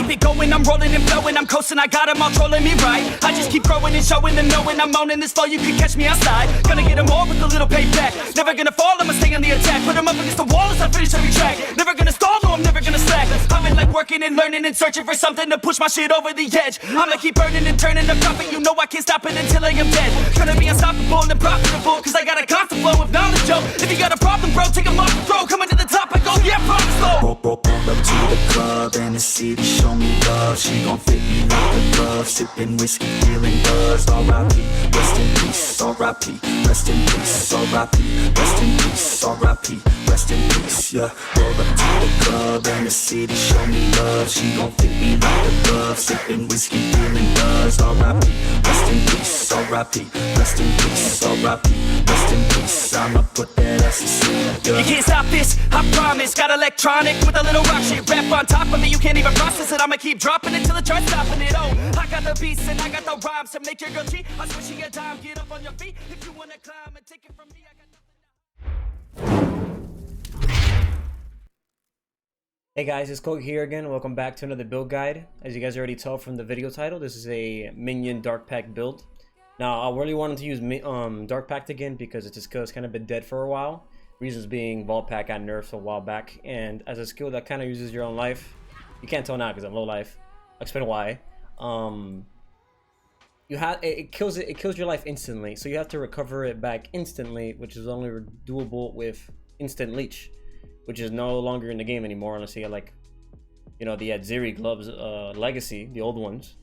keep it going, I'm rolling and flowing, I'm coasting, I got them all trolling me right. I just keep growing and showing them knowing I'm owning this flow, you can catch me outside. Gonna get them all with a little payback. Never gonna fall, I'ma stay on the attack. Put them up against the wall as I finish every track. Never gonna stall, no, I'm never gonna slack. I've been like working and learning and searching for something to push my shit over the edge. I'ma keep burning and turning the profit, you know I can't stop it until I am dead. Gonna be unstoppable and profitable, cause I got a constant flow of knowledge, yo. If you got a problem, bro, take 'em off the throw. Coming to the top, I go, yeah, promise slow. Roll up to the club and the city show me love. She gon' fit me like a glove. Sipping whiskey, feeling buzz. R.I.P, rest in peace. R.I.P, rest in peace. R.I.P, rest in peace. R.I.P, rest in peace. Yeah, roll up to the club and the city show me love. She gon' fit me like a glove. Sipping whiskey, feeling buzz. R.I.P, rest in peace. R.I.P, rest in peace. R.I.P, rest in peace. I'ma put that ass to sleep. You can't stop this, I promise. Got electronic with a little rock shit. Rap on top of it, you can't even process it. I'ma keep dropping it till it starts stopping it. Oh, I got the beats and I got the rhymes to make your girl cheat. I swear she a dime, get up on your feet. If you wanna climb and take it from me, I got nothing. Hey guys, it's Coke here again. Welcome back to another build guide. As you guys already tell from the video title, this is a minion Dark Pact build. Now, I really wanted to use Dark Pact again because it's a skill that's kind of been dead for a while. Reasons being, Vault Pact got nerfed a while back, and as a skill that kind of uses your own life, you can't tell now because I'm low life. I'll explain why. It kills your life instantly, so you have to recover it back instantly, which is only doable with instant leech, which is no longer in the game anymore unless you get like, you know, the Zeri gloves legacy, the old ones.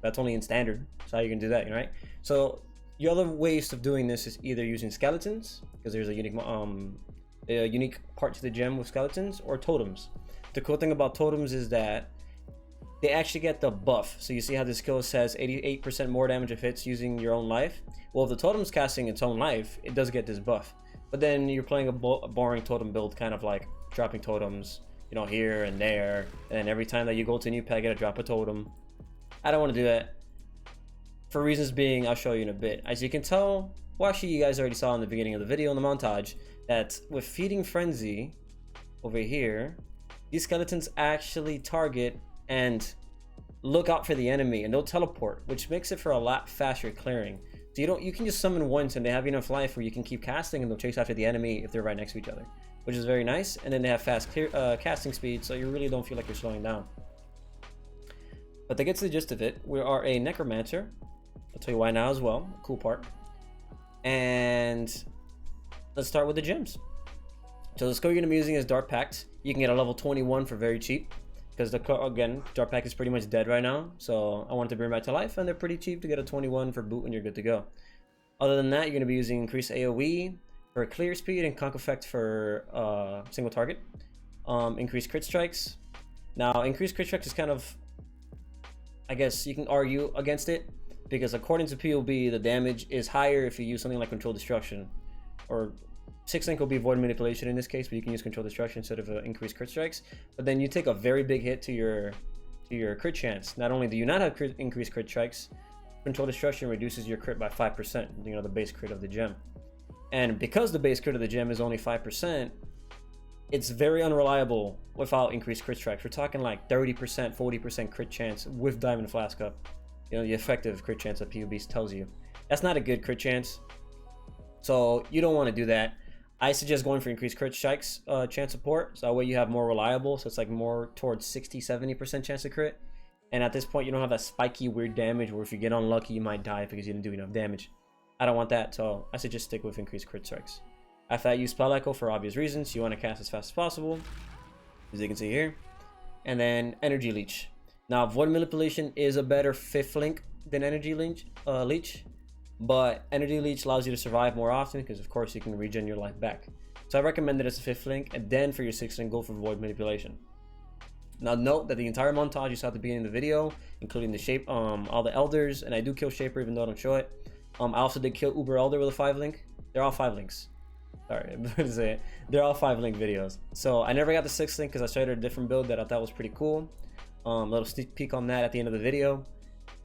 That's only in standard, so how you can do that, right? So the other ways of doing this is either using skeletons, because there's a unique part to the gem with skeletons, or totems. The cool thing about totems is that they actually get the buff. So you see how this skill says 88% more damage if hits using your own life. Well, if the totem's casting its own life, it does get this buff. But then you're playing a boring totem build, kind of like dropping totems, you know, here and there, and then every time that you go to a new pack, you gotta drop a totem. I don't want to do that. For reasons being, I'll show you in a bit. As you can tell, well, actually you guys already saw in the beginning of the video in the montage, that with Feeding Frenzy over here, these skeletons actually target and look out for the enemy, and they'll teleport, which makes it for a lot faster clearing. So you can just summon once and they have enough life where you can keep casting and they'll chase after the enemy if they're right next to each other, which is very nice. And then they have fast casting speed, so you really don't feel like you're slowing down. But to get to the gist of it, we are a Necromancer. I'll tell you why now as well. Cool part. And let's start with the gems. So the skill you're going to be using is Dark Pact. You can get a level 21 for very cheap, because again, Dark Pact is pretty much dead right now. So I wanted to bring back to life, and they're pretty cheap to get a 21 for boot and you're good to go. Other than that, you're going to be using increased AoE for clear speed and conk effect for single target. Increased crit strikes. Now, increased crit strikes is kind of, I guess you can argue against it, because according to POB, the damage is higher if you use something like Control Destruction, or 6-link will be Void Manipulation in this case, but you can use Control Destruction instead of increased crit strikes. But then you take a very big hit to your crit chance. Not only do you not have increased crit strikes, Control Destruction reduces your crit by 5%, you know, the base crit of the gem. And because the base crit of the gem is only 5%, it's very unreliable without increased crit strikes. We're talking like 30%, 40% crit chance with Diamond Flask up. You know, the effective crit chance that POB tells you. That's not a good crit chance. So you don't want to do that. I suggest going for increased crit strikes chance support. So that way you have more reliable. So it's like more towards 60-70% chance to crit. And at this point, you don't have that spiky weird damage where if you get unlucky, you might die because you didn't do enough damage. I don't want that. So I suggest stick with increased crit strikes. After that, use Spell Echo for obvious reasons. You want to cast as fast as possible, as you can see here. And then Energy Leech. Now, Void Manipulation is a better 5th link than Energy Leech, but Energy Leech allows you to survive more often because, of course, you can regen your life back. So I recommend it as a 5th link, and then for your 6th link, go for Void Manipulation. Now, note that the entire montage you saw at the beginning of the video, including the shape, all the elders, and I do kill Shaper even though I don't show it. I also did kill Uber Elder with a 5 link. They're all 5 links. Sorry, I'm going to say it. They're all 5 link videos. So I never got the 6th link because I showed a different build that I thought was pretty cool. Little sneak peek on that at the end of the video,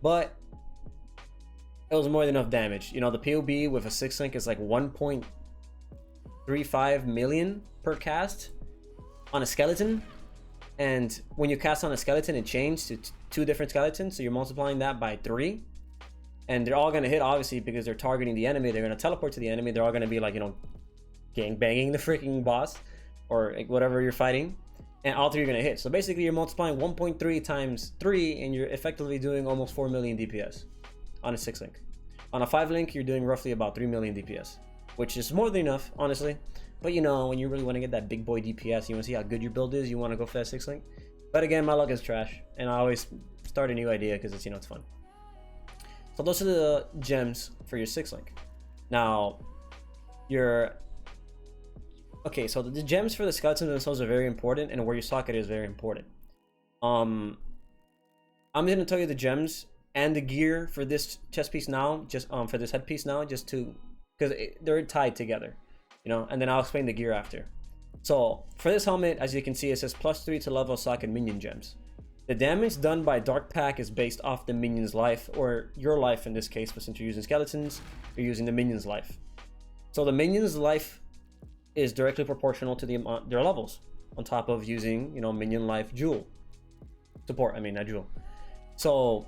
but it was more than enough damage. You know, the POB with a 6th link is like 1.35 million per cast on a skeleton, And when you cast on a skeleton, it changed to 2 different skeletons. So you're multiplying that by 3. And they're all going to hit, obviously, because they're targeting the enemy. They're going to teleport to the enemy. They're all going to be like, you know, gang banging the freaking boss or whatever you're fighting. And all 3 are going to hit. So basically, you're multiplying 1.3 times 3, and you're effectively doing almost 4 million DPS on a 6-link. On a 5-link, you're doing roughly about 3 million DPS, which is more than enough, honestly. But you know, when you really want to get that big boy DPS, you want to see how good your build is, you want to go for that 6-link. But again, my luck is trash, and I always start a new idea because it's, you know, it's fun. So those are the gems for your 6-link. Now, okay, so the gems for the skeletons themselves are very important, and where your socket is very important. I'm gonna tell you the gems and the gear for this chest piece now, just for this headpiece now, just to, because they're tied together, you know, and then I'll explain the gear after. So for this helmet, as you can see, it says +3 to level socket minion gems. The damage done by Dark Pact is based off the minion's life, or your life in this case, but since you're using skeletons, you're using the minion's life. So the minion's life is directly proportional to their levels, on top of using, you know, minion life jewel support. I mean, not jewel. So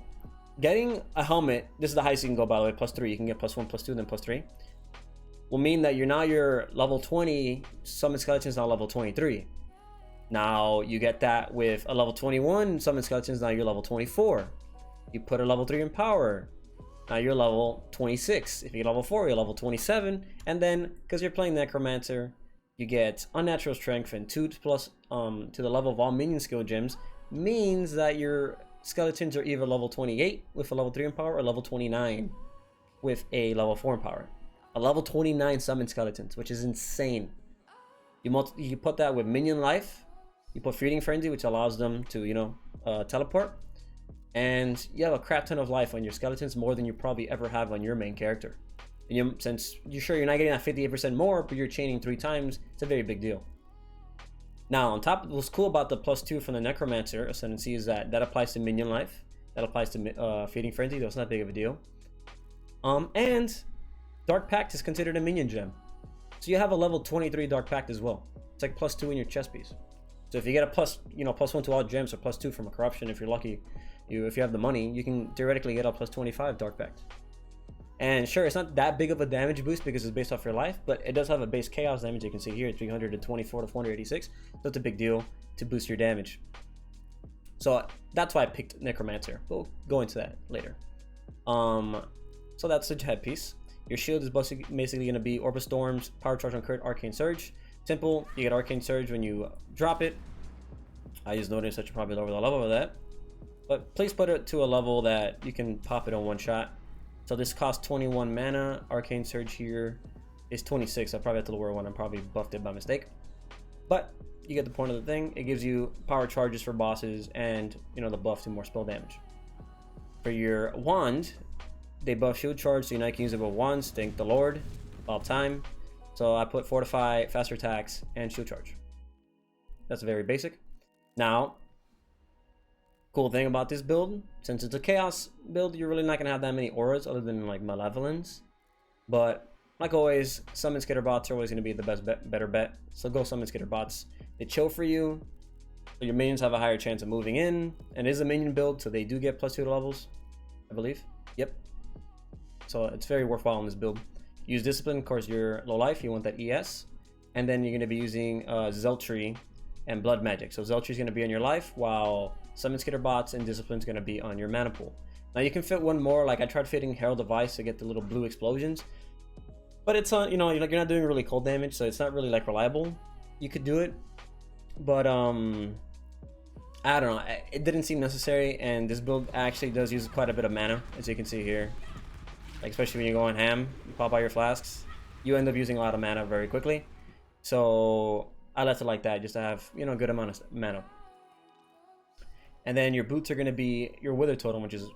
getting a helmet, this is the highest you can go, by the way, +3. You can get +1, +2, then +3. Will mean that you're level 20, summon skeletons now level 23. Now you get that with a level 21 summon skeletons, now you're level 24. You put a level 3 in power, now you're level 26. If you're level 4, you're level 27. And then, because you're playing Necromancer, you get unnatural strength and 2+ to the level of all minion skill gems, means that your skeletons are either level 28 with a level 3 in power, or level 29 with a level 4 in power. A level 29 summon skeletons, which is insane. You put that with minion life, you put feeding frenzy, which allows them to, you know, teleport, and you have a crap ton of life on your skeletons, more than you probably ever have on your main character. And since you're sure you're not getting that 58% more, but you're chaining 3 times, it's a very big deal. Now, on top of what's cool about the +2 from the Necromancer Ascendancy is that applies to minion life, that applies to feeding frenzy, though it's not big of a deal. And Dark Pact is considered a minion gem, so you have a level 23 Dark Pact as well. It's like +2 in your chest piece. So if you get a +1 to all gems, or +2 from a corruption, if you're lucky, if you have the money, you can theoretically get a +25 Dark Pact. And sure, it's not that big of a damage boost because it's based off your life, but it does have a base chaos damage. You can see here, 324 to 486. So it's a big deal to boost your damage. So that's why I picked Necromancer. We'll go into that later. So that's the headpiece. Your shield is basically going to be Orb of Storms, Power Charge on Crit, Arcane Surge. Simple, you get Arcane Surge when you drop it. I just noticed that you probably lower the level of that. But please put it to a level that you can pop it on one shot. So this costs 21 mana. Arcane Surge here is 26. I probably have to lower one. I probably buffed it by mistake. But you get the point of the thing. It gives you power charges for bosses and, you know, the buff to more spell damage. For your wand, they buff shield charge, so you now can use it with wands. Thank the Lord, all time. So I put fortify, faster attacks, and shield charge. That's very basic. Now, cool thing about this build, since it's a chaos build, you're really not gonna have that many auras other than like malevolence. But like always, summon skitter bots are always gonna be the better bet. So go summon skitter bots. They chill for you, so your minions have a higher chance of moving in. And it is a minion build, so they do get +2 to levels, I believe. Yep. So it's very worthwhile in this build. Use discipline, of course you're low life, you want that ES. And then you're going to be using Zeltry and blood magic. So Zeltry is going to be on your life, while summon skitter bots and discipline is going to be on your mana pool. Now you can fit one more, like I tried fitting Herald of Ice to get the little blue explosions. But it's on, you know, you're not doing really cold damage, so it's not really like reliable. You could do it, but I don't know, it didn't seem necessary. And this build actually does use quite a bit of mana, as you can see here. Like especially when you're going ham, you pop out your flasks, you end up using a lot of mana very quickly. So I left it like that, just to have, you know, a good amount of mana. And then your boots are going to be your Wither Totem, which is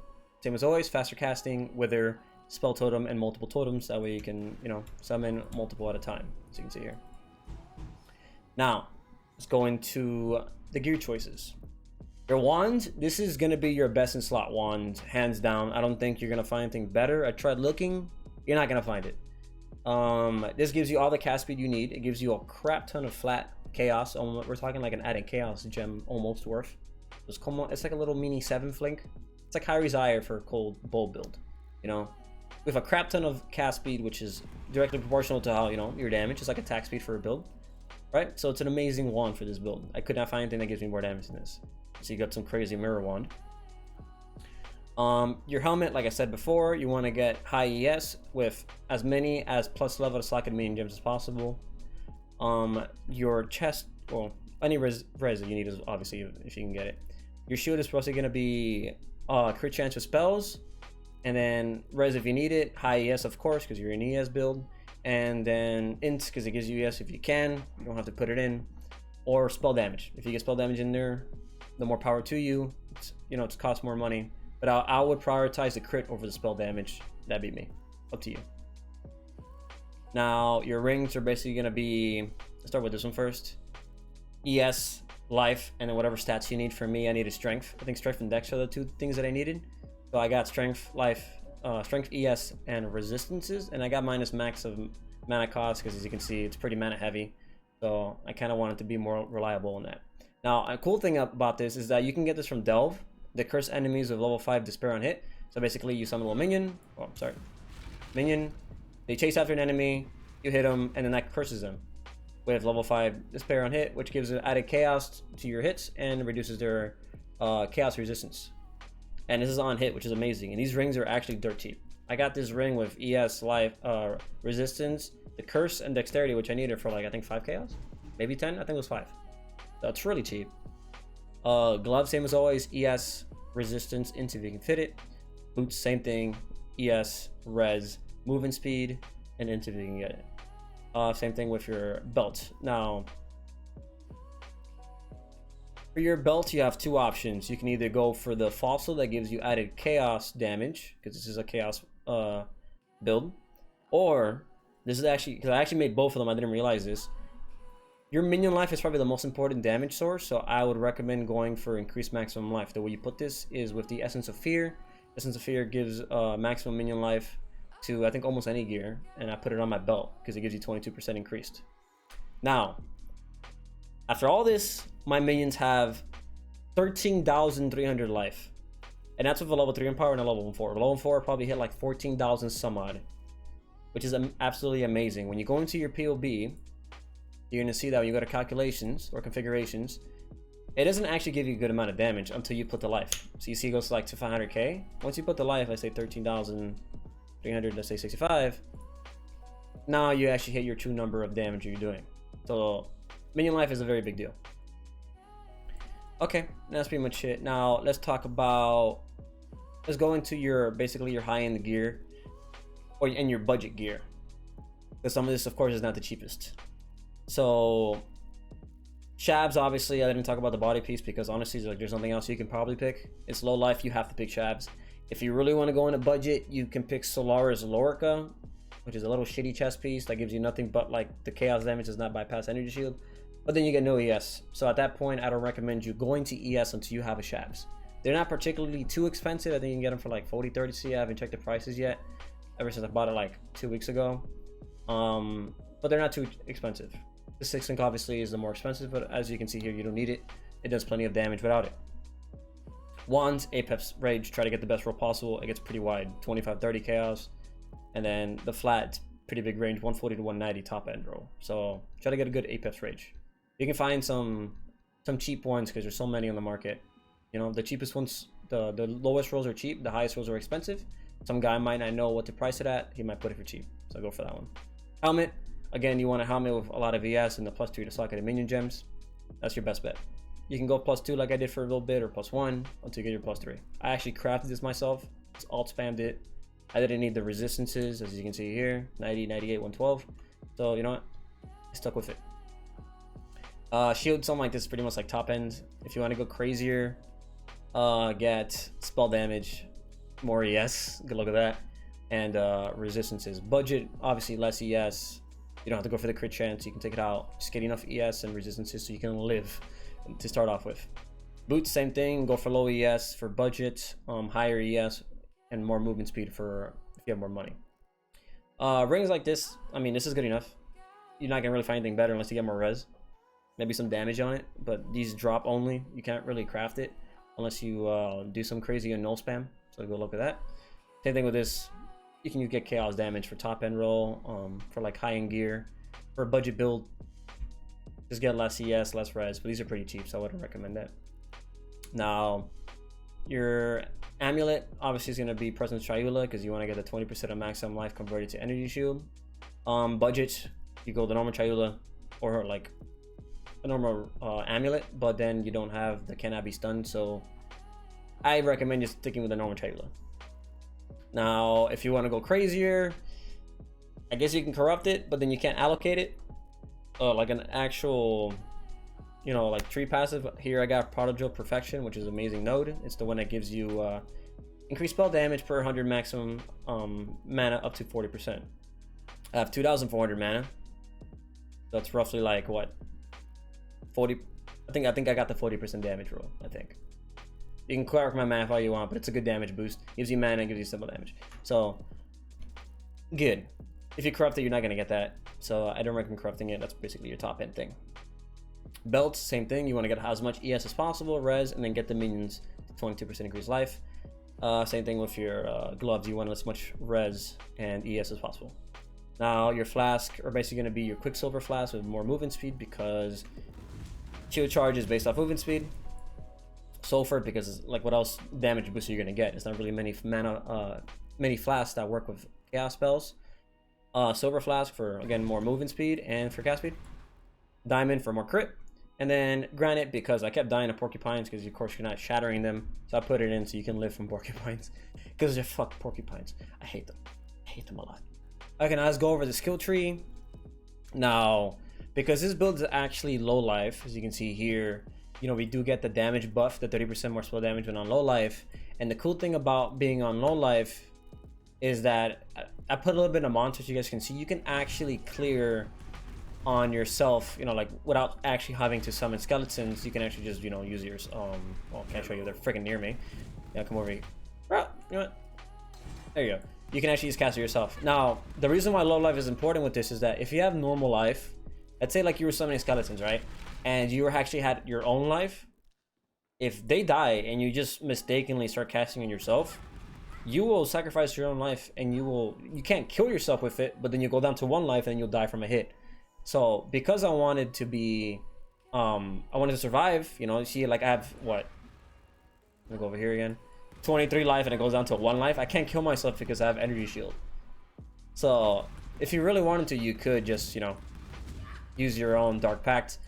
same as always, faster casting, Wither, Spell Totem, and multiple totems. That way you can, you know, summon multiple at a time, as you can see here. Now, let's go into the gear choices. Your wand, this is going to be your best in slot wand, hands down. I don't think you're going to find anything better. I tried looking, you're not going to find it. This gives you all the cast speed you need. It gives you a crap ton of flat chaos. We're talking like an added chaos gem almost worth. It's like a little mini 7 flink. It's like high desire for a cold bow build, you know, with a crap ton of cast speed, which is directly proportional to how, you know, your damage. It's like attack speed for a build, right? So it's an amazing wand for this build. I could not find anything that gives me more damage than this. So you got some crazy mirror wand. Your helmet, like I said before, you want to get high ES with as many as plus level slot medium gems as possible. Your chest, well, any res that you need is obviously if you can get it. Your shield is supposed to gonna be crit chance with spells, and then res if you need it, high ES of course because you're an ES build, and then int because it gives you ES if you can, you don't have to put it in, or spell damage. If you get spell damage in there, the more power to you. It's, you know, it costs more money, but I would prioritize the crit over the spell damage. That'd be me. Up to you. Now your rings are basically gonna be, let's start with this one first. ES, life, and then whatever stats you need. For me, I needed strength. I think strength and dex are the 2 things that I needed. So I got strength, life, strength, ES, and resistances, and I got minus max of mana cost because as you can see, it's pretty mana heavy. So I kind of wanted to be more reliable on that. Now, a cool thing about this is that you can get this from Delve. The curse enemies with level 5 despair on hit. So basically, you summon a little minion. Oh, sorry, minion. They chase after an enemy, you hit them, and then that curses them with level 5 despair on hit, which gives added chaos to your hits and reduces their chaos resistance. And this is on hit, which is amazing. And these rings are actually dirt cheap. I got this ring with ES, life, resistance, the curse, and dexterity, which I needed for like I think 5 chaos, maybe 10. I think it was 5. So it's really cheap. Gloves, same as always, ES, resistance, int if you can fit it. Boots, same thing, ES, res, movement speed, and int if you can get it. Same thing with your belt. Now, for your belt, you have 2 options. You can either go for the fossil that gives you added chaos damage, because this is a chaos build, or this is actually, because I actually made both of them, I didn't realize this. Your minion life is probably the most important damage source, so I would recommend going for increased maximum life. The way you put this is with the Essence of Fear. Essence of Fear gives maximum minion life to I think almost any gear, and I put it on my belt because it gives you 22% increased. Now, after all this, my minions have 13,300 life, and that's with a level 3 in power and a level 4. Level 4 probably hit like 14,000 some odd, which is absolutely amazing. When you go into your POB, you're gonna see that when you go to calculations or configurations, it doesn't actually give you a good amount of damage until you put the life. So you see it goes like to 500k. Once you put the life, I say 13,300, let's say 65. Now you actually hit your true number of damage you're doing. So minion life is a very big deal. Okay, that's pretty much it. Now let's talk about, let's go into your basically your high-end gear or in your budget gear, because some of this of course is not the cheapest. So Shabs, obviously I didn't talk about the body piece because honestly there's nothing else you can probably pick. It's low life, you have to pick Shabs. If you really want to go in a budget, you can pick Solaris Lorica, which is a little shitty chest piece that gives you nothing but like the chaos damage does not bypass energy shield, but then you get no ES. So at that point I don't recommend you going to ES until you have a Shabs. They're not particularly too expensive. I think you can get them for like 40-30 C. I haven't checked the prices yet ever since I bought it like 2 weeks ago, but they're not too expensive. The 6 link obviously is the more expensive, but as you can see here, you don't need it. It does plenty of damage without it. Wands, Apex Rage, try to get the best roll possible. It gets pretty wide, 25-30 chaos, and then the flat, pretty big range, 140 to 190 top end roll. So try to get a good Apex Rage. You can find some cheap ones because there's so many on the market. You know, the cheapest ones, the lowest rolls are cheap, the highest rolls are expensive. Some guy might not know what to price it at, he might put it for cheap, so go for that one. Helmet, again, you want a helmet with a lot of ES and the +2 to socket and minion gems. That's your best bet. You can go +2 like I did for a little bit, or +1 until you get your +3. I actually crafted this myself, just alt spammed it. I didn't need the resistances, as you can see here, 90, 98, 112. So you know what, I stuck with it. Shield, something like this is pretty much like top end. If you want to go crazier, get spell damage, more ES, good luck with that, and resistances. Budget, obviously less ES. You don't have to go for the crit chance, you can take it out. Just get enough ES and resistances so you can live to start off with. Boots, same thing, go for low ES for budget, higher ES and more movement speed for if you have more money. Rings like this, I mean, this is good enough. You're not gonna really find anything better unless you get more res. maybe some damage on it, but these drop only. You can't really craft it unless you do some crazy and null spam. So go look at that. Same thing with this. You can get chaos damage for top end roll, for like high end gear, for a budget build. Just get less ES, less res, but these are pretty cheap, so I wouldn't recommend that. Now, your amulet obviously is going to be Presence Triula because you want to get the 20% of maximum life converted to energy shield. Budget, you go the normal Triula or like a normal amulet, but then you don't have the cannot be stunned, so I recommend just sticking with the normal Triula. Now, if you want to go crazier, I guess you can corrupt it, but then you can't allocate it. Like an actual, you know, like tree passive. Here I got Prodigal Perfection, which is an amazing node. It's the one that gives you increased spell damage per 100 maximum mana up to 40%. I have 2,400 mana. That's roughly like what, 40. I think I got the 40% damage rule. I think you can correct my math all you want, but it's a good damage boost. Gives you mana, gives you simple damage. So good. If you corrupt it, you're not gonna get that. So I don't recommend corrupting it. That's basically your top end thing. Belts, same thing. You want to get as much ES as possible, res, and then get the minions to 22% increased life. Same thing with your gloves. You want as much res and ES as possible. Now your flask are basically going to be your Quicksilver flask with more movement speed because shield charge is based off movement speed. Sulfur because like what else damage boost you're going to get. It's not really many mana, many flasks that work with chaos spells. Silver flask for again more movement speed and for cast speed. Diamond for more crit. And then granite because I kept dying to porcupines because of course you're not shattering them. So I put it in so you can live from porcupines. Because they're fuck porcupines. I hate them. I hate them a lot. Okay, now let's go over the skill tree. Now, because this build is actually low life, as you can see here, you know, we do get the damage buff, the 30% more spell damage when on low life. And the cool thing about being on low life is that I put a little bit of monsters so you guys can see. You can actually clear on yourself, you know, like without actually having to summon skeletons. You can actually just, you know, use yours. Well, can't show you, they're freaking near me. Yeah, come over here. You know what? There you go. You can actually just cast it yourself. Now, the reason why low life is important with this is that if you have normal life, let's say like you were summoning skeletons, right? And you actually had your own life. If they die and you just mistakenly start casting on yourself, you will sacrifice your own life and you can't kill yourself with it, but then you go down to one life and you'll die from a hit. So because I wanted to be, I wanted to survive, you know, you see like I have what? Let me go over here again. 23 life and it goes down to 1 life. I can't kill myself because I have energy shield. So if you really wanted to, you could just, you know, use your own Dark Pact.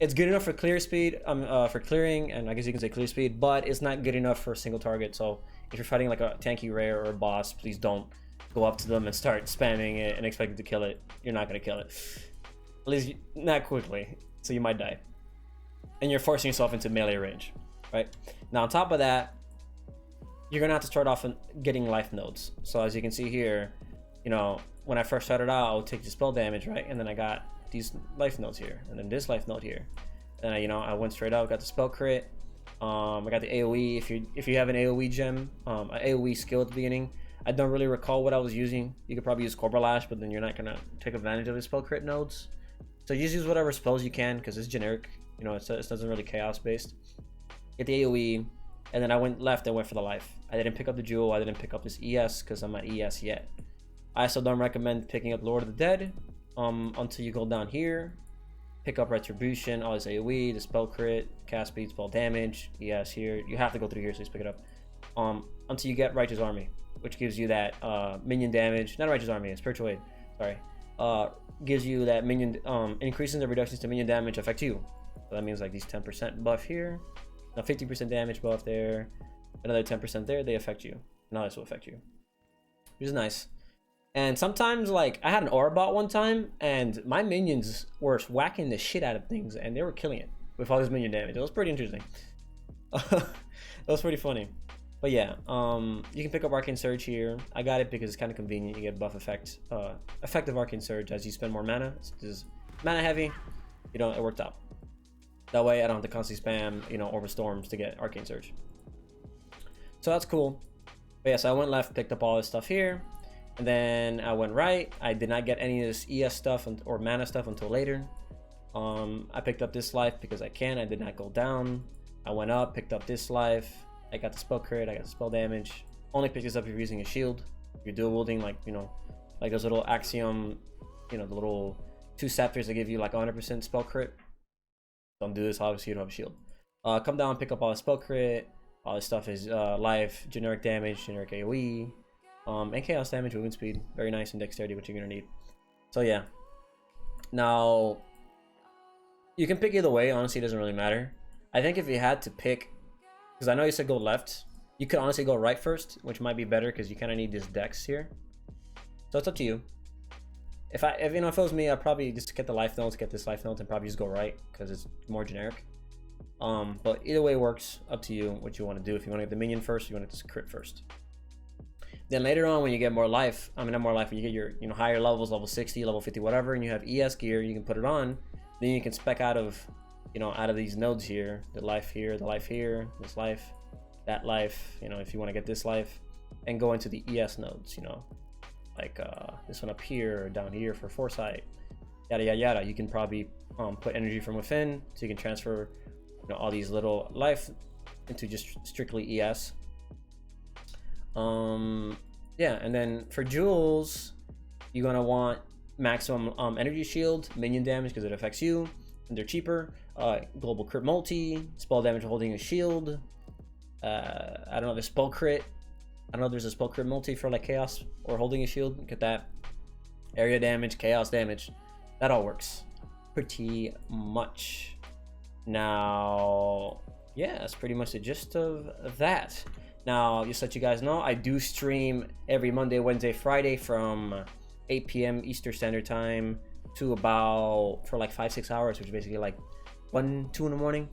It's good enough for clear speed, for clearing, and I guess you can say clear speed, but it's not good enough for a single target. So if you're fighting like a tanky rare or a boss, please don't go up to them and start spamming it and expecting to kill it. You're not gonna kill it, at least not quickly. So you might die, and you're forcing yourself into melee range, right? Now on top of that, you're gonna have to start off getting life nodes. So as you can see here, you know, when I first started out, I would take the spell damage, right? And then I got these life nodes here, and then this life node here. And I, you know, I went straight out, got the spell crit. I got the AoE. If you have an AoE gem, an AoE skill at the beginning. I don't really recall what I was using. You could probably use Cobra Lash, but then you're not gonna take advantage of the spell crit nodes. So just use whatever spells you can because it's generic. You know, it doesn't really chaos based. Get the AoE. And then I went left and went for the life. I didn't pick up the jewel. I didn't pick up this ES because I'm not ES yet. I also don't recommend picking up Lord of the Dead until you go down here. Pick up Retribution, all this AoE, the spell crit, cast speed, spell damage, ES here. You have to go through here, so just pick it up. Until you get Righteous Army, which gives you that minion damage. Not Righteous Army, Spiritual Aid. Sorry. Gives you that minion, increases the reductions to minion damage affect you. So that means like these 10% buff here. Now 50% damage buff there, another 10% there, they affect you. Now this will affect you, which is nice. And sometimes, like, I had an aura bot one time, and my minions were whacking the shit out of things, and they were killing it with all this minion damage. It was pretty interesting. It was pretty funny. But yeah, you can pick up Arcane Surge here. I got it because it's kind of convenient. You get buff effect, effective Arcane Surge as you spend more mana. It's mana heavy. You know, it worked out. That way I don't have to constantly spam, you know, Orb of Storms to get Arcane Surge. So that's cool. But yeah, so I went left, picked up all this stuff here. And then I went right. I did not get any of this ES stuff or mana stuff until later. I picked up this life because I can. I did not go down. I went up, picked up this life. I got the spell crit, I got the spell damage. Only pick this up if you're using a shield. If you're dual wielding, like, you know, like those little axiom, you know, the little 2 scepters that give you like 100% spell crit. Don't do this, obviously you don't have a shield. Come down, pick up all the spell crit. All this stuff is life, generic damage, generic AoE, and chaos damage, movement speed. Very nice, and dexterity, which you're gonna need. So yeah. Now, you can pick either way, honestly, it doesn't really matter. I think if you had to pick, because I know you said go left, you could honestly go right first, which might be better because you kind of need this dex here. So it's up to you. If you know, if it was me, I'd probably just get the life notes, get this life note, and probably just go right because it's more generic. But either way works, up to you what you want to do. If you want to get the minion first, you want to just crit first. Then later on, when you get more life, I mean not more life, when you get your, you know, higher levels, level 60, level 50, whatever, and you have ES gear, you can put it on. Then you can spec out of, you know, out of these nodes here, the life here, this life, that life, you know, if you want to get this life, and go into the ES nodes, you know, like this one up here or down here for foresight, yada yada yada. You can probably put energy from within, so you can transfer, you know, all these little life into just strictly ES. Yeah, and then for jewels, you're gonna want maximum energy shield, minion damage because it affects you, and they're cheaper. Global crit multi, spell damage holding a shield. I don't know, there's spell crit. I don't know if there's a spell crit multi for like chaos or holding a shield. Get that. Area damage, chaos damage. That all works pretty much. Now, yeah, that's pretty much the gist of that. Now, just to let you guys know, I do stream every Monday, Wednesday, Friday from 8 p.m. Eastern Standard Time to about, for like 5-6 hours, which is basically like 1-2 in the morning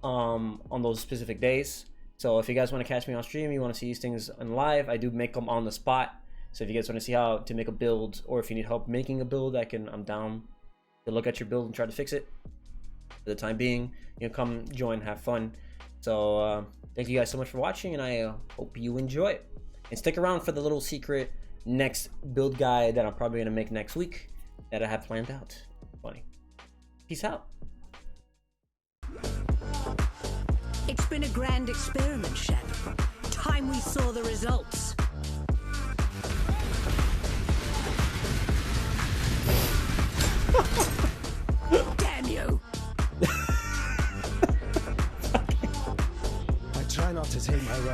on those specific days. So if you guys want to catch me on stream, you want to see these things on live, I do make them on the spot. So if you guys want to see how to make a build, or if you need help making a build, I'm down to look at your build and try to fix it. For the time being, you know, come join, have fun. So thank you guys so much for watching, and I hope you enjoy it. And stick around for the little secret next build guide that I'm probably gonna make next week that I have planned out. Funny. Peace out. It's been a grand experiment, Shadow. Time we saw the results.